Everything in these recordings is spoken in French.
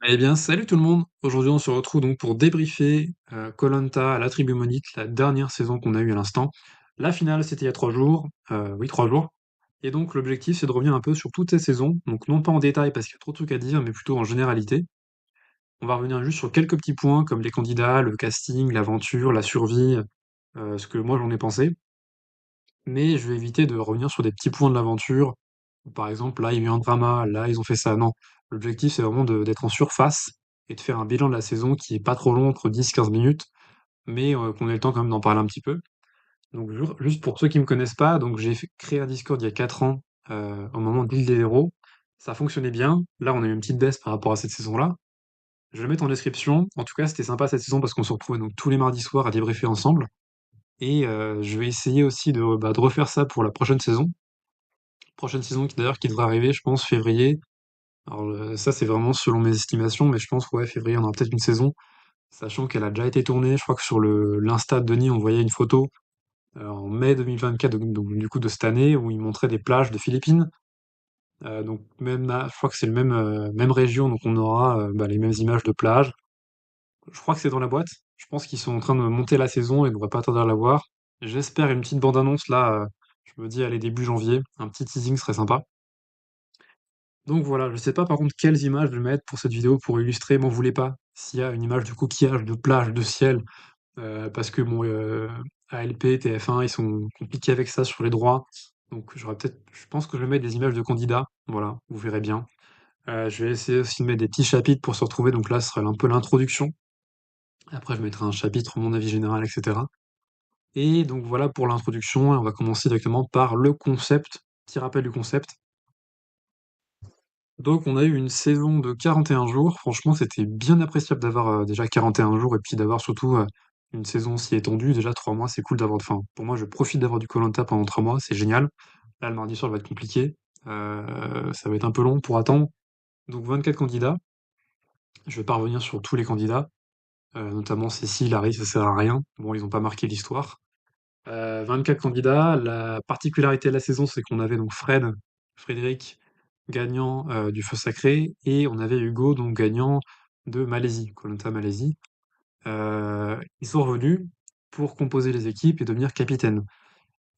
Eh bien, salut tout le monde! Aujourd'hui, on se retrouve donc pour débriefer koh la Tribu Monite, la dernière saison qu'on a eue à l'instant. La finale, c'était il y a 3 jours, oui 3 jours, et donc l'objectif, c'est de revenir un peu sur toutes ces saisons, donc non pas en détail parce qu'il y a trop de trucs à dire, mais plutôt en généralité. On va revenir juste sur quelques petits points comme les candidats, le casting, l'aventure, la survie, ce que moi j'en ai pensé, mais je vais éviter de revenir sur des petits points de l'aventure. Par exemple, là, il y a eu un drama, là, ils ont fait ça. Non, l'objectif, c'est vraiment d'être en surface et de faire un bilan de la saison qui est pas trop long, entre 10-15 minutes, mais qu'on ait le temps quand même d'en parler un petit peu. Donc, juste pour ceux qui me connaissent pas, donc créé un Discord il y a 4 ans, au moment de l'île des héros. Ça fonctionnait bien. Là, on a eu une petite baisse par rapport à cette saison-là. Je vais le mettre en description. En tout cas, c'était sympa cette saison parce qu'on se retrouvait donc tous les mardis soirs à débriefer ensemble. Et je vais essayer aussi de refaire ça pour la prochaine saison. Prochaine saison qui d'ailleurs qui devrait arriver, je pense, février. Alors ça, c'est vraiment selon mes estimations, mais je pense que ouais, février, on aura peut-être une saison, sachant qu'elle a déjà été tournée. Je crois que sur le l'Insta de Denis, on voyait une photo en mai 2024, donc du coup de cette année, où il montrait des plages de Philippines. Donc même là, je crois que c'est le même région, donc on aura les mêmes images de plage. Je crois que c'est dans la boîte. Je pense qu'ils sont en train de monter la saison et on devrait pas tarder à la voir. J'espère une petite bande-annonce là. Je me dis, allez, début janvier, un petit teasing serait sympa. Donc voilà, je sais pas par contre quelles images je vais mettre pour cette vidéo pour illustrer, m'en voulez pas. S'il y a une image de coquillage, de plage, de ciel, parce que bon, ALP, TF1, ils sont compliqués avec ça sur les droits. Donc je pense que je vais mettre des images de candidats, voilà, vous verrez bien. Je vais essayer aussi de mettre des petits chapitres pour se retrouver, donc là, ce sera un peu l'introduction. Après, je mettrai un chapitre, mon avis général, etc. Et donc voilà pour l'introduction, et on va commencer directement par le concept, petit rappel du concept. Donc on a eu une saison de 41 jours. Franchement, c'était bien appréciable d'avoir déjà 41 jours et puis d'avoir surtout une saison si étendue. Déjà 3 mois, c'est cool d'avoir. Enfin, pour moi, je profite d'avoir du koh pendant 3 mois, c'est génial. Là, le mardi soir va être compliqué. Ça va être un peu long pour attendre. Donc 24 candidats. Je vais pas revenir sur tous les candidats, notamment Cécile, Harry, ça sert à rien. Bon, ils ont pas marqué l'histoire. 24 candidats. La particularité de la saison, c'est qu'on avait donc Frédéric, gagnant du Feu Sacré, et on avait Hugo, donc gagnant de Malaisie, koh Malaisie. Ils sont revenus pour composer les équipes et devenir capitaine.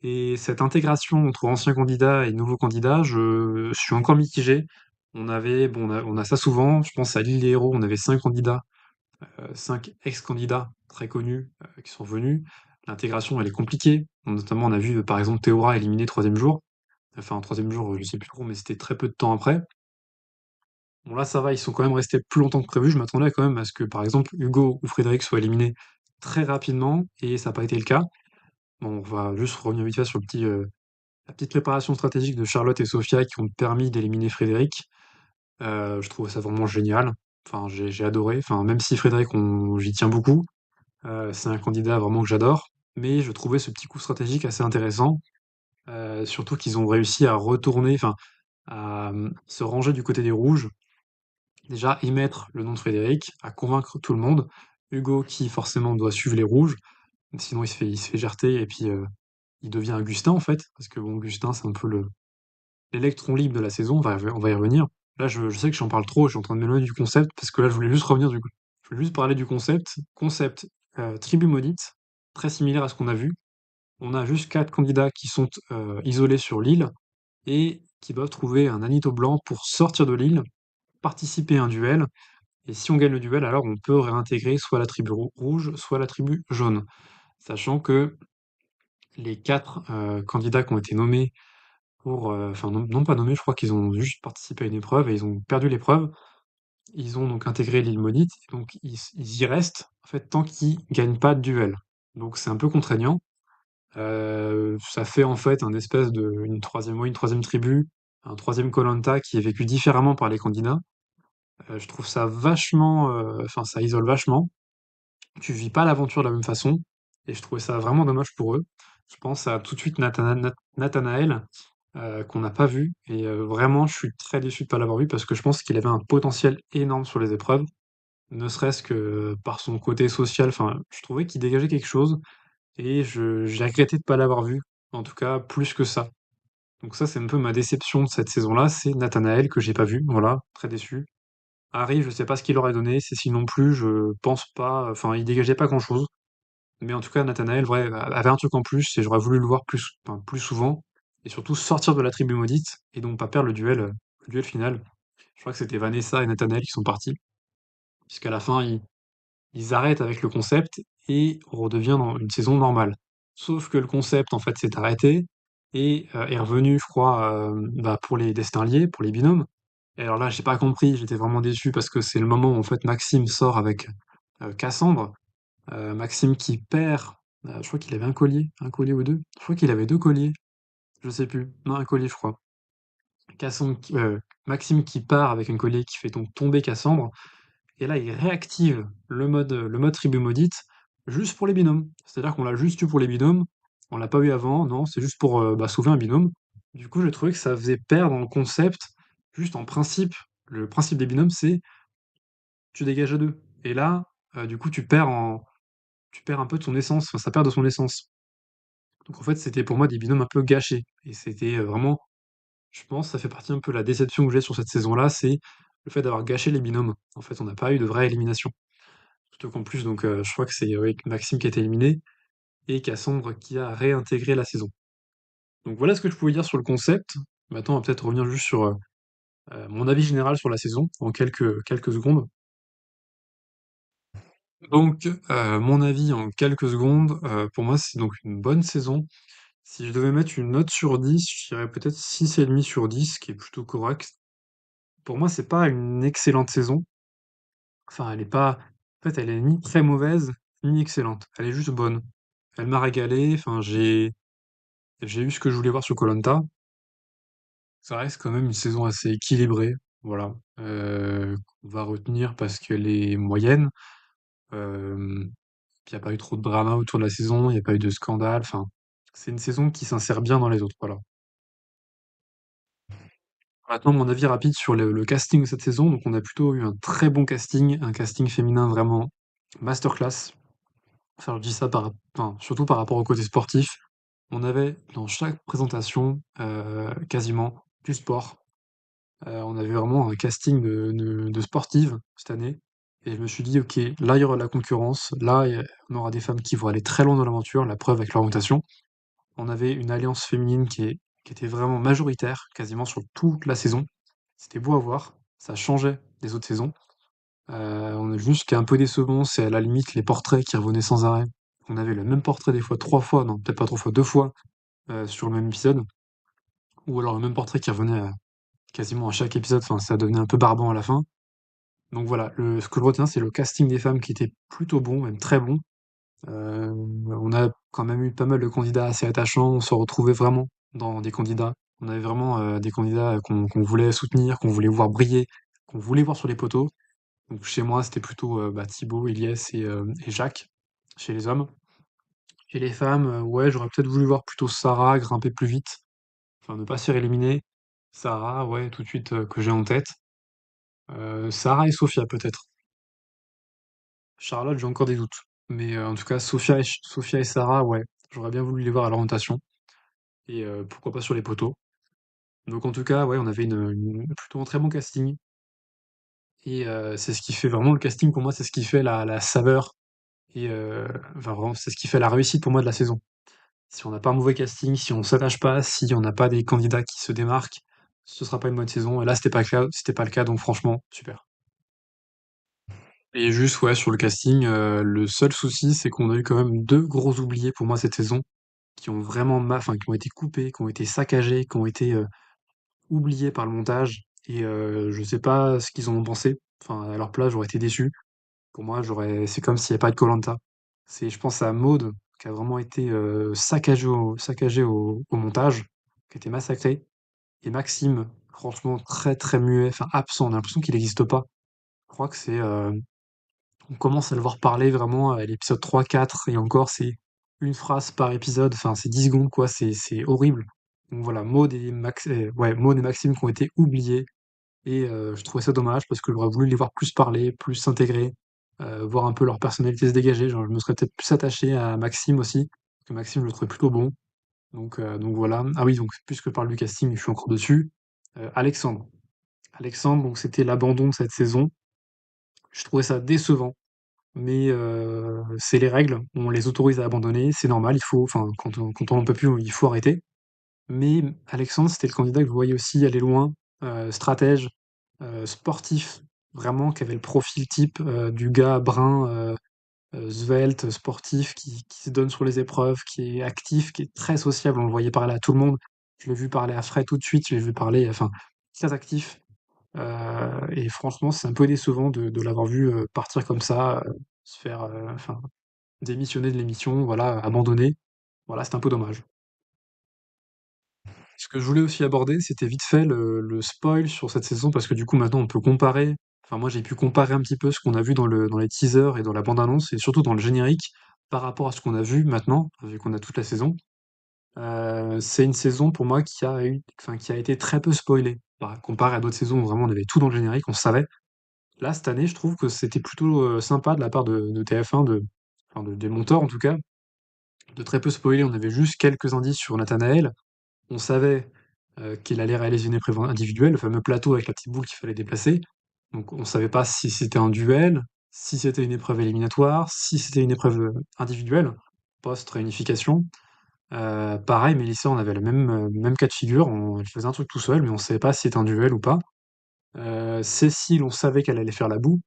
Et cette intégration entre anciens candidats et nouveaux candidats, je suis encore mitigé. On a ça souvent. Je pense à l'île des héros, on avait 5 candidats, 5 ex-candidats très connus qui sont venus. L'intégration, elle est compliquée. Notamment, on a vu par exemple Théora éliminé troisième jour. Enfin, troisième jour, je sais plus trop, mais c'était très peu de temps après. Bon, là, ça va, ils sont quand même restés plus longtemps que prévu. Je m'attendais quand même à ce que, par exemple, Hugo ou Frédéric soient éliminés très rapidement, et ça n'a pas été le cas. Bon, on va juste revenir vite fait sur la petite préparation stratégique de Charlotte et Sophia qui ont permis d'éliminer Frédéric. Je trouve ça vraiment génial. Enfin, j'ai adoré. Enfin, même si Frédéric, j'y tiens beaucoup, c'est un candidat vraiment que j'adore. Mais je trouvais ce petit coup stratégique assez intéressant. Surtout qu'ils ont réussi à retourner, enfin, à se ranger du côté des rouges. Déjà, y mettre le nom de Frédéric, à convaincre tout le monde. Hugo, qui forcément doit suivre les rouges, sinon il se fait jarter et puis il devient Augustin en fait, parce que bon, Augustin, c'est un peu l'électron libre de la saison, on va y revenir. Là, je sais que j'en parle trop, je suis en train de m'éloigner du concept, parce que là, je voulais juste revenir du coup. Je voulais juste parler du concept. Concept tribu maudite, très similaire à ce qu'on a vu. On a juste 4 candidats qui sont isolés sur l'île et qui doivent trouver un Anito blanc pour sortir de l'île, participer à un duel. Et si on gagne le duel, alors on peut réintégrer soit la tribu rouge, soit la tribu jaune. Sachant que les 4 candidats qui ont été nommés enfin non pas nommés, je crois qu'ils ont juste participé à une épreuve et ils ont perdu l'épreuve. Ils ont donc intégré l'île maudite, et donc ils y restent en fait tant qu'ils gagnent pas de duel. Donc c'est un peu contraignant. Ça fait en fait un espèce une troisième tribu, un troisième koh qui est vécu différemment par les candidats. Je trouve ça vachement, enfin ça isole vachement. Tu vis pas l'aventure de la même façon, et je trouvais ça vraiment dommage pour eux. Je pense à tout de suite Nathanaël, qu'on n'a pas vu, et vraiment je suis très déçu de pas l'avoir vu parce que je pense qu'il avait un potentiel énorme sur les épreuves, ne serait-ce que par son côté social. Enfin, je trouvais qu'il dégageait quelque chose, et j'ai regretté de pas l'avoir vu, en tout cas plus que ça. Donc ça, c'est un peu ma déception de cette saison-là, c'est Nathanaël que j'ai pas vu, voilà, très déçu. Harry, je sais pas ce qu'il aurait donné, Cécile non plus, je pense pas, enfin, il dégageait pas grand-chose. Mais en tout cas, Nathanaël, vrai, avait un truc en plus, et j'aurais voulu le voir plus, enfin, plus souvent, et surtout sortir de la tribu maudite, et donc pas perdre le duel final. Je crois que c'était Vanessa et Nathanaël qui sont partis, puisqu'à la fin, ils arrêtent avec le concept, et on redevient dans une saison normale. Sauf que le concept, en fait, s'est arrêté, et est revenu, je crois, bah, pour les destins liés, pour les binômes. Et alors là, j'ai pas compris, j'étais vraiment déçu, parce que c'est le moment où, en fait, Maxime sort avec Cassandre, Maxime qui perd, je crois qu'il avait un collier ou deux. Je crois qu'il avait 2 colliers, je sais plus. Non, un collier, je crois. Cassandre qui Maxime qui part avec un collier qui fait donc tomber Cassandre, et là, il réactive le mode tribu maudite juste pour les binômes. C'est-à-dire qu'on l'a juste eu pour les binômes, on l'a pas eu avant, non, c'est juste pour, bah, sauver un binôme. Du coup, j'ai trouvé que ça faisait perdre le concept, juste en principe. Le principe des binômes, c'est tu dégages à 2. Et là, du coup, tu perds un peu de son essence, enfin, ça perd de son essence. Donc en fait, c'était pour moi des binômes un peu gâchés, et c'était, vraiment, je pense, ça fait partie un peu de la déception que j'ai sur cette saison-là, c'est le fait d'avoir gâché les binômes. En fait, on n'a pas eu de vraie élimination. Surtout qu'en plus, donc, je crois que c'est, ouais, Maxime qui a été éliminé et Cassandre qui a réintégré la saison. Donc voilà ce que je pouvais dire sur le concept. Maintenant, on va peut-être revenir juste sur, mon avis général sur la saison en quelques secondes. Donc, mon avis en quelques secondes, pour moi, c'est donc une bonne saison. Si je devais mettre une note sur 10, je dirais peut-être 6,5 sur 10, qui est plutôt correct. Pour moi, c'est pas une excellente saison. Enfin, elle est pas. En fait, elle est ni très mauvaise, ni excellente. Elle est juste bonne. Elle m'a régalé. Enfin, j'ai eu ce que je voulais voir sur koh. Ça reste quand même une saison assez équilibrée. Voilà. Qu'on va retenir parce qu'elle est moyenne. Euh, Il n'y a pas eu trop de drama autour de la saison. Il n'y a pas eu de scandale. Enfin, c'est une saison qui s'insère bien dans les autres. Voilà. Maintenant, mon avis rapide sur le casting de cette saison. Donc, on a plutôt eu un très bon casting, un casting féminin vraiment masterclass. Enfin, je dis ça enfin, surtout par rapport au côté sportif. On avait dans chaque présentation quasiment du sport. On avait vraiment un casting de sportives cette année. Et je me suis dit, ok, là, il y aura de la concurrence. Là, on aura des femmes qui vont aller très loin dans l'aventure. La preuve avec l'orientation. On avait une alliance féminine qui était vraiment majoritaire, quasiment sur toute la saison. C'était beau à voir, ça changeait des autres saisons. On a juste ce qui est un peu décevant, c'est à la limite les portraits qui revenaient sans arrêt. On avait le même portrait des fois 3 fois, non, peut-être pas 3 fois, 2 fois, sur le même épisode, ou alors le même portrait qui revenait, quasiment à chaque épisode, enfin ça devenait un peu barbant à la fin. Donc voilà, ce que je retiens, c'est le casting des femmes qui était plutôt bon, même très bon. On a quand même eu pas mal de candidats assez attachants, on se retrouvait vraiment dans des candidats. On avait vraiment, des candidats qu'on voulait soutenir, qu'on voulait voir briller, qu'on voulait voir sur les poteaux. Donc chez moi, c'était plutôt, bah, Thibaut, Eliès et Jacques, chez les hommes. Chez les femmes, ouais, j'aurais peut-être voulu voir plutôt Sarah grimper plus vite, enfin ne pas se faire éliminer. Sarah, ouais, tout de suite, que j'ai en tête. Sarah et Sophia peut-être. Charlotte, j'ai encore des doutes. Mais en tout cas, Sophia et Sarah, ouais, j'aurais bien voulu les voir à l'orientation. Et pourquoi pas sur les poteaux. Donc en tout cas, ouais, on avait plutôt un très bon casting. Et c'est ce qui fait vraiment le casting pour moi, c'est ce qui fait la saveur. Et enfin, vraiment, c'est ce qui fait la réussite pour moi de la saison. Si on n'a pas un mauvais casting, si on s'attache pas, si on n'a pas des candidats qui se démarquent, ce sera pas une bonne saison. Et là, c'était pas le cas, donc franchement, super. Et juste, ouais, sur le casting, le seul souci, c'est qu'on a eu quand même deux gros oubliés pour moi cette saison, qui ont vraiment, enfin, qui ont été coupés, qui ont été saccagés, qui ont été oubliés par le montage. Et je sais pas ce qu'ils en ont pensé. Enfin, à leur place, j'aurais été déçu. Pour moi, c'est comme s'il n'y avait pas de koh. Je pense à Maud, qui a vraiment été saccagé au montage, qui a été massacré. Et Maxime, franchement, très très muet, enfin absent, on a l'impression qu'il n'existe pas. Je crois que on commence à le voir parler vraiment à l'épisode 3, 4, et encore, c'est une phrase par épisode, enfin c'est 10 secondes, quoi, c'est horrible. Donc voilà, ouais, Maud et Maxime qui ont été oubliés, et je trouvais ça dommage parce que j'aurais voulu les voir plus parler, plus s'intégrer, voir un peu leur personnalité se dégager. Genre, je me serais peut-être plus attaché à Maxime aussi, parce que Maxime, je le trouvais plutôt bon. Donc voilà. Ah oui, donc puisque je parle du casting, je suis encore dessus. Alexandre. Alexandre, donc c'était l'abandon de cette saison. Je trouvais ça décevant, mais c'est les règles, on les autorise à abandonner, c'est normal, il faut enfin, quand on en peut plus, il faut arrêter. Mais Alexandre, c'était le candidat que je voyais aussi aller loin, stratège, sportif, vraiment, qui avait le profil type, du gars brun, svelte, sportif, qui se donne sur les épreuves, qui est actif, qui est très sociable. On le voyait parler à tout le monde. Je l'ai vu parler à Fred tout de suite, je l'ai vu parler, enfin, très actif. Et franchement, c'est un peu décevant de l'avoir vu partir comme ça, se faire, enfin, démissionner de l'émission, voilà, abandonner. Voilà, c'est un peu dommage. Ce que je voulais aussi aborder, c'était vite fait le spoil sur cette saison, parce que du coup, maintenant, on peut comparer. Enfin, moi, j'ai pu comparer un petit peu ce qu'on a vu dans les teasers et dans la bande-annonce, et surtout dans le générique, par rapport à ce qu'on a vu maintenant, vu qu'on a toute la saison. C'est une saison pour moi enfin, qui a été très peu spoilée. Bah, comparé à d'autres saisons où vraiment on avait tout dans le générique, on savait. Là, cette année, je trouve que c'était plutôt sympa de la part de TF1, enfin, des monteurs en tout cas, de très peu spoiler. On avait juste quelques indices sur Nathanaël. On savait qu'il allait réaliser une épreuve individuelle, le fameux plateau avec la petite boule qu'il fallait déplacer. Donc on savait pas si c'était un duel, si c'était une épreuve éliminatoire, si c'était une épreuve individuelle, post-réunification. Pareil, Mélissa, on avait le même cas de figure, elle faisait un truc tout seul, mais on savait pas si c'était un duel ou pas. Cécile, on savait qu'elle allait faire la boue.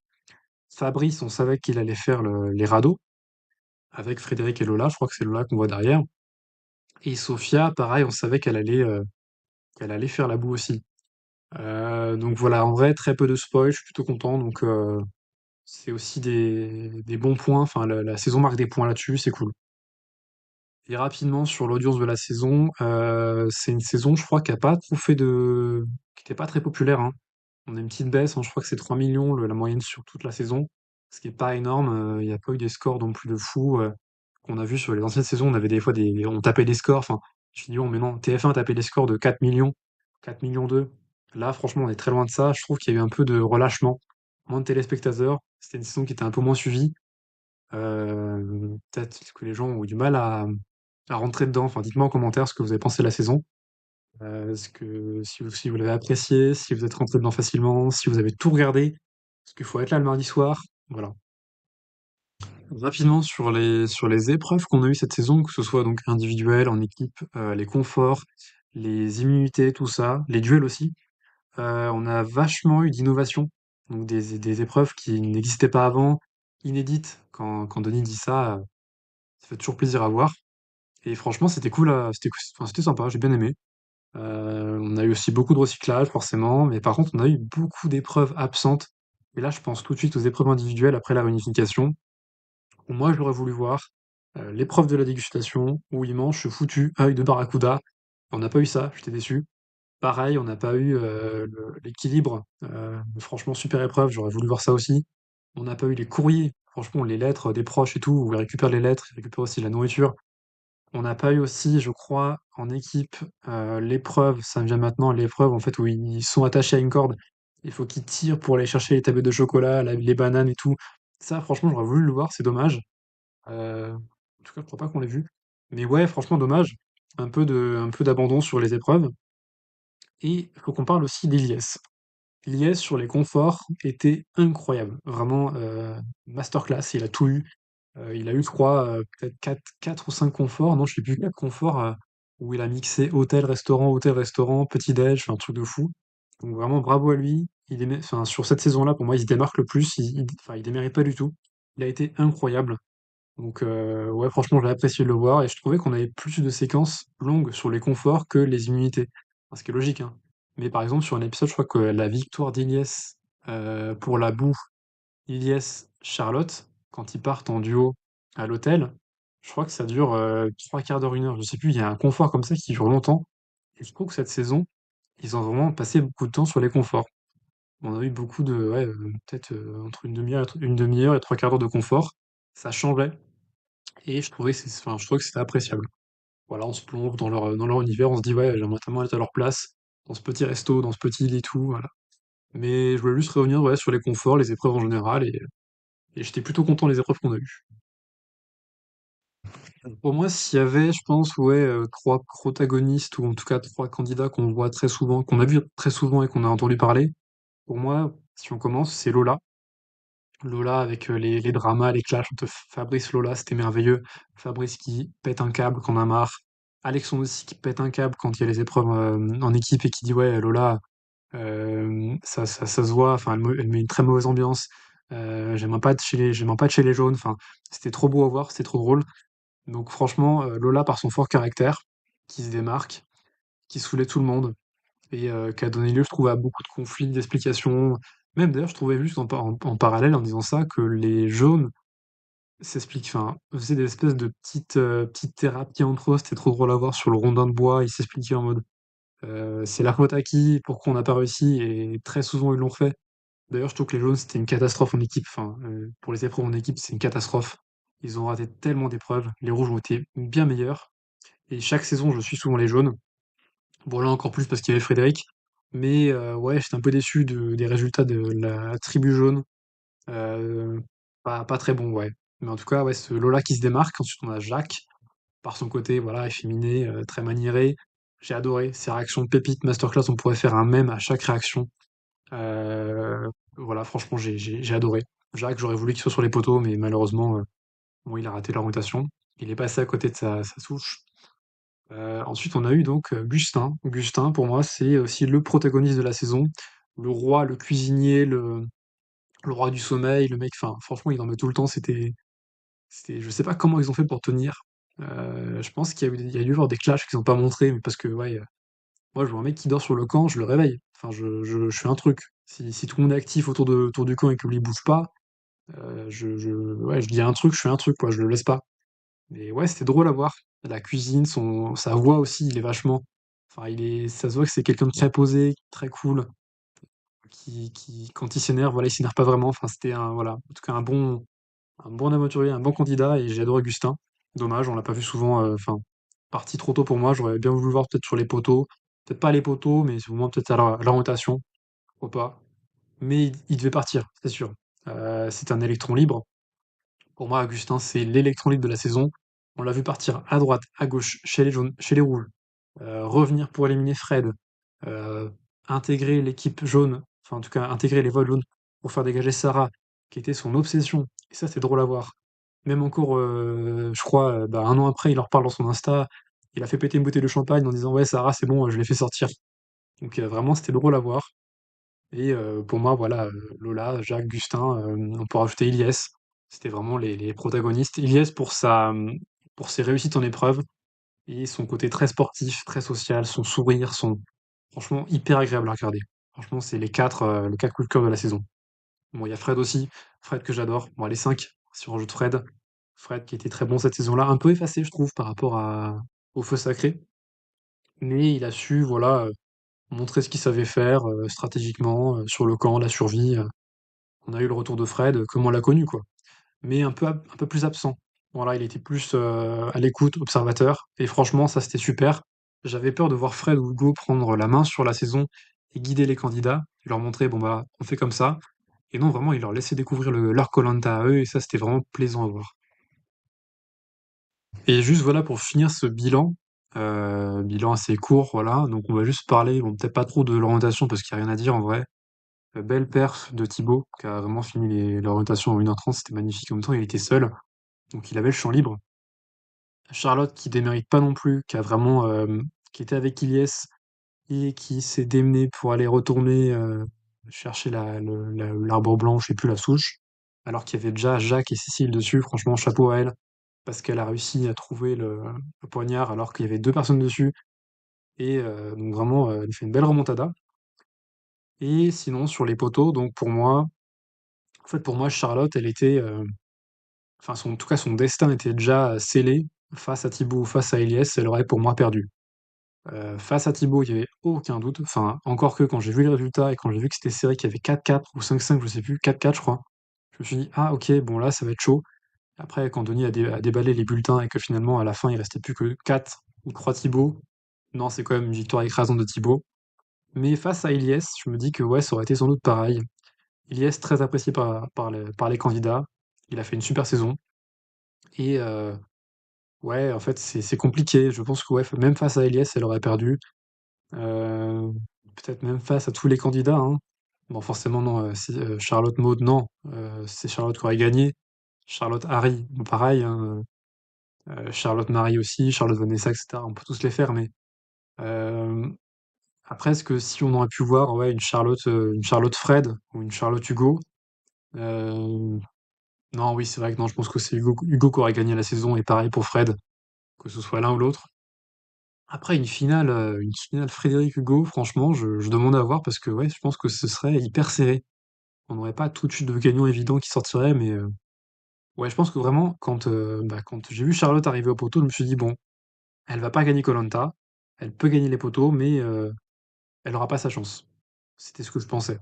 Fabrice, on savait qu'il allait faire les radeaux, avec Frédéric et Lola, je crois que c'est Lola qu'on voit derrière. Et Sophia, pareil, on savait qu'elle allait faire la boue aussi. Donc voilà, en vrai, très peu de spoil, je suis plutôt content. Donc c'est aussi des bons points. Enfin, la saison marque des points là-dessus, c'est cool. Et rapidement sur l'audience de la saison, c'est une saison, je crois, qui était pas très populaire, hein. On a une petite baisse, hein, je crois que c'est 3 millions la moyenne sur toute la saison, ce qui est pas énorme. Il n'y a pas eu des scores non plus de fou qu'on a vu sur les anciennes saisons. On avait des fois on tapait des scores. Enfin, je me dis, oh, mais non, TF1 a tapé des scores de 4 millions, 4 millions 2. Là, franchement, on est très loin de ça. Je trouve qu'il y a eu un peu de relâchement, moins de téléspectateurs. C'était une saison qui était un peu moins suivie. Peut-être que les gens ont eu du mal à rentrer dedans. Enfin, dites-moi en commentaire ce que vous avez pensé de la saison. Si vous l'avez apprécié, si vous êtes rentré dedans facilement, si vous avez tout regardé, parce qu'il faut être là le mardi soir. Voilà. Rapidement sur les épreuves qu'on a eues cette saison, que ce soit donc individuelles, en équipe, les conforts, les immunités, tout ça, les duels aussi, on a vachement eu d'innovation. Donc des épreuves qui n'existaient pas avant, inédites. Quand Denis dit ça, ça fait toujours plaisir à voir. Et franchement, c'était cool, enfin, c'était sympa, j'ai bien aimé. On a eu aussi beaucoup de recyclage, forcément, mais par contre, on a eu beaucoup d'épreuves absentes. Et là, je pense tout de suite aux épreuves individuelles après la réunification, où moi, j'aurais voulu voir l'épreuve de la dégustation, où il mange ce foutu œil de barracuda. On n'a pas eu ça, j'étais déçu. Pareil, on n'a pas eu l'équilibre. Franchement, super épreuve, j'aurais voulu voir ça aussi. On n'a pas eu les courriers, franchement, les lettres des proches et tout, où ils récupèrent les lettres, ils récupèrent aussi la nourriture. On n'a pas eu aussi, je crois, en équipe, l'épreuve, ça me vient maintenant, l'épreuve en fait où ils sont attachés à une corde. Il faut qu'ils tirent pour aller chercher les tablettes de chocolat, les bananes et tout. Ça, franchement, j'aurais voulu le voir, c'est dommage. En tout cas, je crois pas qu'on l'ait vu. Mais ouais, franchement, dommage. Un peu d'abandon sur les épreuves. Et il faut qu'on parle aussi d'Iliès. Iliès sur les conforts était incroyable. Vraiment, masterclass, il a tout eu. Il a eu, je crois, peut-être 4 ou 5 conforts, non, je sais plus, 4 conforts, où il a mixé hôtel, restaurant, petit-déj, enfin, un truc de fou. Donc vraiment bravo à lui. Enfin, sur cette saison-là, pour moi, il se démarque le plus. Enfin, il démérite pas du tout. Il a été incroyable. Donc ouais, franchement, j'ai apprécié de le voir et je trouvais qu'on avait plus de séquences longues sur les conforts que les immunités. Enfin, ce qui est logique, hein. Mais par exemple, sur un épisode, je crois que la victoire d'Iliès pour la boue, Iliès, Charlotte, quand ils partent en duo à l'hôtel, je crois que ça dure 3 quarts d'heure, 1 heure, je sais plus, il y a un confort comme ça qui dure longtemps. Et je trouve que cette saison, ils ont vraiment passé beaucoup de temps sur les conforts. On a eu beaucoup ouais, peut-être entre une demi-heure et 3 quarts d'heure de confort. Ça changeait. Et enfin, je trouvais que c'était appréciable. Voilà, on se plonge dans leur univers, on se dit, ouais, j'aimerais tellement être à leur place, dans ce petit resto, dans ce petit lit et tout, voilà. Mais je voulais juste revenir, ouais, sur les conforts, les épreuves en général, et j'étais plutôt content des épreuves qu'on a eues. Pour moi, s'il y avait, je pense, ouais, 3 protagonistes, ou en tout cas 3 candidats qu'on voit très souvent, qu'on a vu très souvent et qu'on a entendu parler, pour moi, si on commence, c'est Lola. Lola avec les dramas, les clashs entre Fabrice, Lola, c'était merveilleux. Fabrice qui pète un câble quand on a marre. Alexandre aussi qui pète un câble quand il y a les épreuves en équipe et qui dit ouais Lola, ça se voit, enfin elle met une très mauvaise ambiance. J'aimerais pas de chez les jaunes. Enfin, c'était trop beau à voir, c'était trop drôle. Donc franchement, Lola par son fort caractère, qui se démarque, qui saoulait tout le monde et qui a donné lieu, je trouve, à beaucoup de conflits, d'explications. Même d'ailleurs, je trouvais juste en parallèle, en disant ça, que les jaunes s'expliquent, enfin, faisaient des espèces de petites thérapies entre eux. C'était trop drôle à voir sur le rondin de bois. Ils s'expliquaient en mode c'est la faute à qui, pourquoi on n'a pas réussi, et très souvent ils l'ont fait. D'ailleurs, je trouve que les jaunes, c'était une catastrophe en équipe. Enfin, pour les épreuves en équipe, c'est une catastrophe. Ils ont raté tellement d'épreuves. Les rouges ont été bien meilleurs. Et chaque saison, je suis souvent les jaunes. Bon, là encore plus parce qu'il y avait Frédéric. Mais ouais, j'étais un peu déçu des résultats de la tribu jaune. Euh, pas très bon, ouais. Mais en tout cas, ouais, ce Lola qui se démarque. Ensuite, on a Jacques, par son côté, voilà, efféminé, très maniéré. J'ai adoré ses réactions pépites, masterclass. On pourrait faire un mème à chaque réaction. Voilà, franchement, j'ai adoré. Jacques, j'aurais voulu qu'il soit sur les poteaux, mais malheureusement, bon, il a raté l'orientation. Il est passé à côté de sa souche. Ensuite, on a eu donc Gustin. Gustin, pour moi, c'est aussi le protagoniste de la saison. Le roi, le cuisinier, le roi du sommeil, le mec, enfin, franchement, il en met tout le temps. Je sais pas comment ils ont fait pour tenir. Je pense il y a dû y avoir des clashs qu'ils ont pas montrés, mais parce que, ouais, moi, je vois un mec qui dort sur le camp, je le réveille. Enfin, je fais un truc. Si tout le monde est actif autour du camp et que lui bouge pas, ouais, je dis un truc, je fais un truc, quoi, je le laisse pas. Mais ouais, c'était drôle à voir. La cuisine, sa voix aussi, il est vachement. Enfin, ça se voit que c'est quelqu'un de très posé, très cool, quand il s'énerve, voilà, il s'énerve pas vraiment. Enfin, c'était voilà, en tout cas, un bon aventurier, un bon candidat, et j'ai adoré Augustin. Dommage, on l'a pas vu souvent, enfin, parti trop tôt pour moi, j'aurais bien voulu le voir peut-être sur les poteaux. Peut-être pas les poteaux, mais au moins peut-être à la rotation, pourquoi pas. Mais il devait partir, c'est sûr. C'est un électron libre. Pour moi, Augustin, c'est l'électron libre de la saison. On l'a vu partir à droite, à gauche, chez les jaunes, chez les rouges, revenir pour éliminer Fred, euh, intégrer l'équipe jaune, enfin en tout cas intégrer les vols jaunes pour faire dégager Sarah, qui était son obsession. Et ça, c'est drôle à voir. Même encore, je crois, bah, un an après, il en reparle dans son Insta. Il a fait péter une bouteille de champagne en disant ouais, Sarah, c'est bon, je l'ai fait sortir. Donc vraiment, c'était drôle à voir. Et pour moi, voilà, Lola, Jacques, Gustin, on peut rajouter Ilyes. C'était vraiment les protagonistes. Ilyes pour ses réussites en épreuve et son côté très sportif, très social, son sourire, son franchement hyper agréable à regarder. Franchement, c'est les 4 coups de cœur de la saison. Bon, il y a Fred aussi, Fred que j'adore. Bon, les 5 si on rajoute Fred. Fred qui était très bon cette saison-là, un peu effacé, je trouve, par rapport au Feu Sacré. Mais il a su, voilà, montrer ce qu'il savait faire stratégiquement, sur le camp, la survie. On a eu le retour de Fred, comme on l'a connu, quoi. Mais un peu plus absent. Voilà, il était plus à l'écoute, observateur. Et franchement, ça c'était super. J'avais peur de voir Fred ou Hugo prendre la main sur la saison et guider les candidats, et leur montrer, bon bah, on fait comme ça. Et non, vraiment, il leur laissait découvrir leur koh à eux, et ça c'était vraiment plaisant à voir. Et juste voilà, pour finir ce bilan, bilan assez court, voilà. Donc on va juste parler, bon, peut-être pas trop de l'orientation parce qu'il n'y a rien à dire en vrai. Belle perf de Thibaut, qui a vraiment fini l'orientation en 1h30, c'était magnifique. En même temps, il était seul, donc il avait le champ libre. Charlotte, qui démérite pas non plus, qui était avec Ilyes et qui s'est démenée pour aller retourner chercher l'arbre blanc, je sais plus, la souche, alors qu'il y avait déjà Jacques et Cécile dessus. Franchement, chapeau à elle, parce qu'elle a réussi à trouver le poignard alors qu'il y avait deux personnes dessus. Et donc vraiment, elle fait une belle remontada. Et sinon, sur les poteaux, donc en fait, pour moi, Charlotte, elle était, enfin, en tout cas, son destin était déjà scellé face à Thibaut ou face à Eliès, elle aurait pour moi perdu. Face à Thibaut, il y avait aucun doute. Enfin, encore que quand j'ai vu les résultats et quand j'ai vu que c'était serré, qu'il y avait 4-4 ou 5-5, je sais plus, 4-4, je crois, je me suis dit, ah, ok, bon, là, ça va être chaud. Après, quand Denis a déballé les bulletins et que finalement, à la fin, il restait plus que 4 ou 3 Thibaut, non, c'est quand même une victoire écrasante de Thibaut. Mais face à Eliès, je me dis que ouais, ça aurait été sans doute pareil. Eliès, très apprécié par les candidats. Il a fait une super saison. Et ouais, en fait, c'est compliqué. Je pense que ouais, même face à Eliès, elle aurait perdu. Euh, Peut-être même face à tous les candidats, hein. Bon, forcément, non, si, Charlotte Maud, non, c'est Charlotte qui aurait gagné. Charlotte Harry, bon, pareil, hein, Charlotte Marie aussi, Charlotte Vanessa, etc. On peut tous les faire, mais euh, après, est-ce que si on aurait pu voir, ouais, une Charlotte Fred ou une Charlotte Hugo, euh, non, oui, c'est vrai que non, je pense que c'est Hugo qui aurait gagné la saison, et pareil pour Fred, que ce soit l'un ou l'autre. Après, une finale Frédéric Hugo, franchement, je demande à voir parce que ouais, je pense que ce serait hyper serré. On n'aurait pas tout de suite de gagnant évident qui sortirait, mais ouais, je pense que vraiment, quand j'ai vu Charlotte arriver au poteau, je me suis dit, bon, elle va pas gagner koh elle peut gagner les poteaux, mais elle aura pas sa chance. C'était ce que je pensais.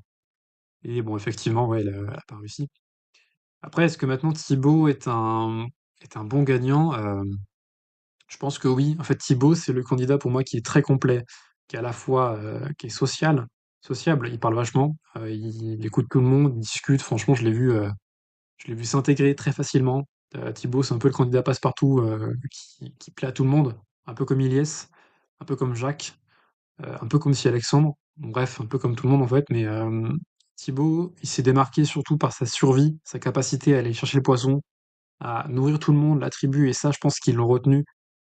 Et bon, effectivement, ouais, elle a pas réussi. Après, est-ce que maintenant Thibaut est un bon gagnant? Je pense que oui. En fait, Thibaut, c'est le candidat pour moi qui est très complet, qui est à la fois qui est sociable, il parle vachement, il écoute tout le monde, il discute. Franchement, je l'ai vu s'intégrer très facilement. Thibaut, c'est un peu le candidat passe-partout qui plaît à tout le monde, un peu comme Iliès, un peu comme Jacques, un peu comme si Alexandre. Bon, bref, un peu comme tout le monde en fait. Mais Thibaut, il s'est démarqué surtout par sa survie, sa capacité à aller chercher le poisson, à nourrir tout le monde, la tribu, et ça, je pense qu'ils l'ont retenu.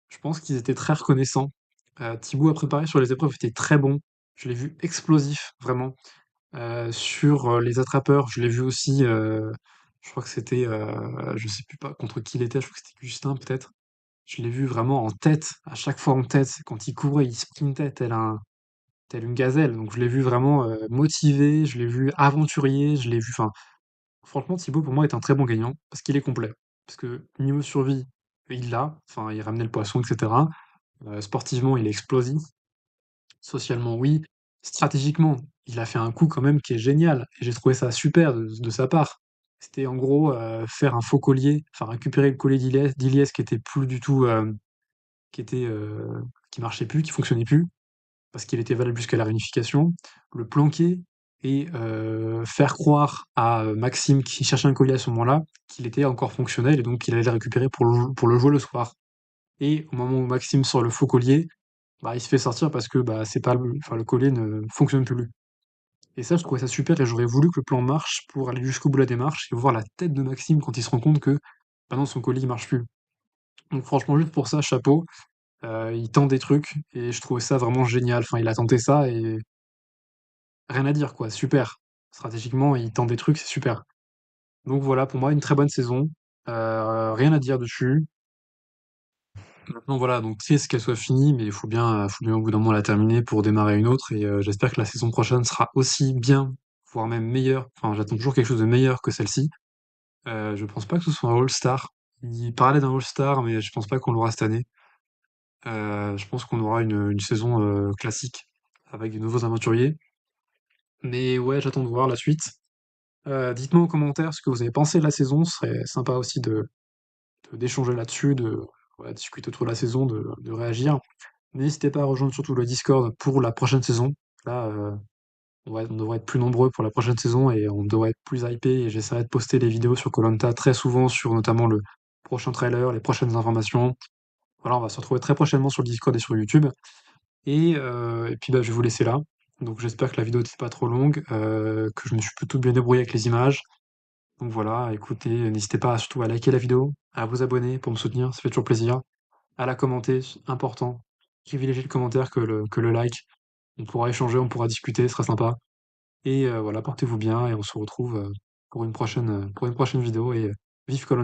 Je pense qu'ils étaient très reconnaissants. Thibaut a préparé sur les épreuves, était très bon. Je l'ai vu explosif, vraiment. Sur les attrapeurs, je l'ai vu aussi, je crois que c'était, je sais plus pas contre qui il était, je crois que c'était Justin peut-être. Je l'ai vu vraiment en tête, à chaque fois en tête. Quand il courait, il sprintait tel une gazelle. Donc je l'ai vu vraiment motivé, je l'ai vu aventurier, je l'ai vu. Enfin, franchement, Thibaut pour moi est un très bon gagnant parce qu'il est complet. Parce que niveau survie, il l'a. Enfin, il ramenait le poisson, etc. Sportivement, il est explosif. Socialement, oui. Stratégiquement, il a fait un coup quand même qui est génial. Et j'ai trouvé ça super de sa part. C'était en gros faire un faux collier, enfin récupérer le collier d'Iliès qui était plus du tout, qui était, qui marchait plus, qui fonctionnait plus, parce qu'il était valable jusqu'à la réunification, le planquer et faire croire à Maxime qui cherchait un collier à ce moment-là qu'il était encore fonctionnel et donc qu'il allait le récupérer pour le jouer le soir. Et au moment où Maxime sort le faux collier, bah, il se fait sortir parce que bah, c'est pas enfin, le collier ne fonctionne plus. Et ça, je trouvais ça super et j'aurais voulu que le plan marche pour aller jusqu'au bout de la démarche et voir la tête de Maxime quand il se rend compte que bah non, son collier il marche plus. Donc franchement, juste pour ça, chapeau. Il tente des trucs et je trouvais ça vraiment génial. Enfin, il a tenté ça et rien à dire, quoi. Super. Stratégiquement, il tente des trucs, c'est super. Donc voilà, pour moi, une très bonne saison. Rien à dire dessus. Maintenant, voilà, donc triste qu'elle soit finie, mais il faut bien au bout d'un moment la terminer pour démarrer une autre. Et j'espère que la saison prochaine sera aussi bien, voire même meilleure. Enfin, j'attends toujours quelque chose de meilleur que celle-ci. Je pense pas que ce soit un All-Star. Il parlait d'un All-Star, mais je pense pas qu'on l'aura cette année. Je pense qu'on aura une saison classique avec de nouveaux aventuriers. Mais ouais, j'attends de voir la suite. Dites-moi en commentaire ce que vous avez pensé de la saison. Ce serait sympa aussi d'échanger là-dessus, de voilà, discuter autour de la saison, de réagir. N'hésitez pas à rejoindre surtout le Discord pour la prochaine saison. Là, on devrait être plus nombreux pour la prochaine saison et on devrait être plus hypé. Et j'essaierai de poster les vidéos sur koh très souvent sur notamment le prochain trailer, les prochaines informations. Voilà, on va se retrouver très prochainement sur le Discord et sur YouTube. Et puis bah, je vais vous laisser là. Donc j'espère que la vidéo n'était pas trop longue, que je me suis plutôt bien débrouillé avec les images. Donc voilà, écoutez, n'hésitez pas surtout à liker la vidéo, à vous abonner pour me soutenir, ça fait toujours plaisir. À la commenter, important. Privilégiez le commentaire que le like. On pourra échanger, on pourra discuter, ce sera sympa. Et voilà, portez-vous bien et on se retrouve pour une prochaine vidéo et vive koh